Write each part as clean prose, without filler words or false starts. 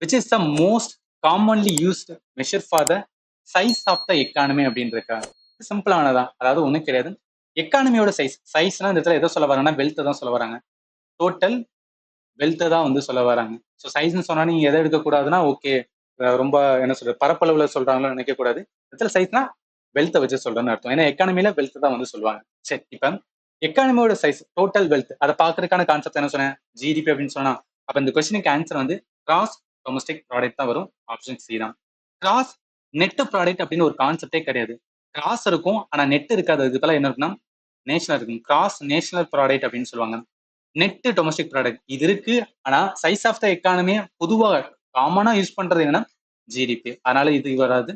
Which is the most commonly used measure for the size of the economy அப்படின்னு இருக்கா. சிம்பிளானதான், அதாவது ஒன்றும் கிடையாது. எக்கானமியோட சைஸ்னா இந்த இடத்துல எதை சொல்ல வராங்கன்னா வெல்த்தை தான் சொல்ல வராங்க. டோட்டல் வெல்த்தை தான் வந்து சொல்ல வராங்க. ஸோ சைஸ்ன்னு சொன்னா நீங்க எதை எடுக்கக்கூடாதுன்னா ஓகே, ரொம்ப என்ன சொல்றது பரப்பளவுல சொல்றாங்களோ நினைக்கக்கூடாது. இடத்துல சைஸ்னா வெல்த்தை வச்சு சொல்றேன்னு அர்த்தம். ஏன்னா எக்கானமில வெல்த் தான் வந்து சொல்லுவாங்க. சரி, இப்போ எக்கானமியோட சைஸ் டோட்டல் வெல்த் அதை பார்க்கறதுக்கான கான்செப்ட் என்ன சொன்னேன், ஜிடிபி அப்படின்னு சொன்னா. அப்ப இந்த கொஸ்டினுக்கு ஆன்சர் வந்து கிராஸ் டொமஸ்டிக் ப்ராடக்ட் தான் வரும். ஆப்ஷன் சி தான். கிராஸ் நெட் ப்ராடக்ட் அப்படின்னு ஒரு கான்செப்டே கிடையாது. கிராஸ் இருக்கும் ஆனா நெட் இருக்காது. இதுக்கு பதிலா என்ன இருக்குன்னா நேஷனல் இருக்கும். கிராஸ் நேஷனல் ப்ராடக்ட் அப்படின்னு சொல்லுவாங்க. நெட் டொமஸ்டிக் ப்ராடக்ட் இது இருக்கு. ஆனா சைஸ் ஆஃப் த எக்கானமியை பொதுவாக காமனா யூஸ் பண்றது என்னன்னா ஜிடிபி. அதனால இது வராது.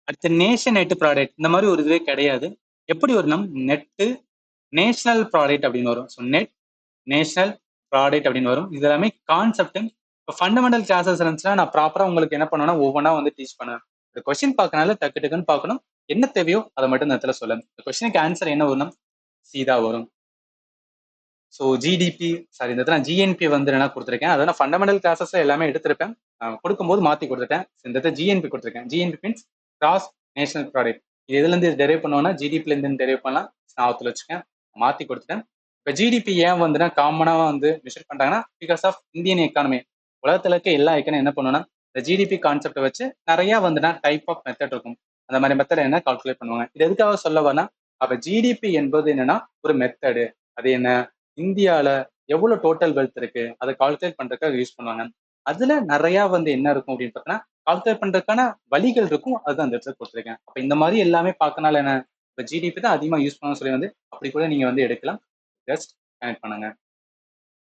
அடுத்து நேஷன் நெட் ப்ராடக்ட் இந்த மாதிரி ஒரு இதுவே கிடையாது. எப்படி வரும்னா நெட்டு நேஷனல் ப்ராடக்ட் அப்படின்னு வரும். ஸோ நெட் நேஷனல் ப்ராடக்ட் அப்படின்னு வரும். இது எல்லாமே கான்செப்ட். இப்போ ஃபண்டமெண்டல் கிளாஸஸ் இருந்துச்சுன்னா நான் ப்ராப்பராக உங்களுக்கு என்ன பண்ணுவேன்னா ஒவ்வொன்றா வந்து டீச் பண்ணுவேன். இந்த கொஸ்டின் பார்க்கனால டக்கு டக்குன்னு பார்க்கணும். என்ன தேவையோ அதை மட்டும் இந்த இடத்துல சொல்லுங்க. இந்த கொஸ்டினுக்கு ஆன்சர் என்ன வரும்னா சீதா வரும். ஸோ ஜிடிபி சாரி இந்த இடத்துல ஜிஎன்பி வந்து என்ன கொடுத்துருக்கேன். அதான் ஃபண்டமெண்டல் கிளாஸஸ் எல்லாமே எடுத்திருப்பேன். கொடுக்கும்போது மாற்றி கொடுத்துட்டேன். இந்த இடத்துல ஜிஎன்பி கொடுத்துருக்கேன். GNB means cross national product. இது எதுலேருந்து டெரைவ் பண்ணுவோம்னா ஜிடிபிலேருந்து டெரைவ் பண்ணலாம். ஞாபகத்தில் வச்சுக்கேன். மாற்றி கொடுத்துட்டேன். இப்போ ஜிடிபி ஏன் வந்துன்னா காமனாக வந்து மெஷர் பண்ணுறாங்கன்னா பிகாஸ் ஆஃப் இந்தியன் எக்கானமி. உலகத்தில் இருக்க எல்லா எக்கானமி என்ன பண்ணுவோம்னா இந்த ஜிடிபி கான்செப்டை வச்சு நிறைய வந்துன்னா டைப் ஆஃப் மெத்தட் இருக்கும். அந்த மாதிரி மெத்தட் என்ன கால்குலேட் பண்ணுவாங்க. இது எதுக்காக சொல்ல வரனா அப்போ ஜிடிபி என்பது என்னன்னா ஒரு மெத்தடு. அது என்ன இந்தியாவில் எவ்வளோ டோட்டல் வெல்த் இருக்கு அதை கால்குலேட் பண்ணுறதுக்காக யூஸ் பண்ணுவாங்க. அதுல நிறைய வந்து என்ன இருக்கும் அப்படின்னு பார்த்தீங்கன்னா கால்குலேட் பண்றதுக்கான வழிகள் இருக்கும். அதுதான் அந்த இடத்துல கொடுத்துருக்கேன். அப்போ இந்த மாதிரி எல்லாமே பார்க்கனால என்ன இப்போ ஜிடிபி தான் அதிகமாக யூஸ் பண்ண சொல்லி வந்து அப்படி கூட நீங்க வந்து எடுக்கலாம். ஜஸ்ட் கனெக்ட் பண்ணுங்க.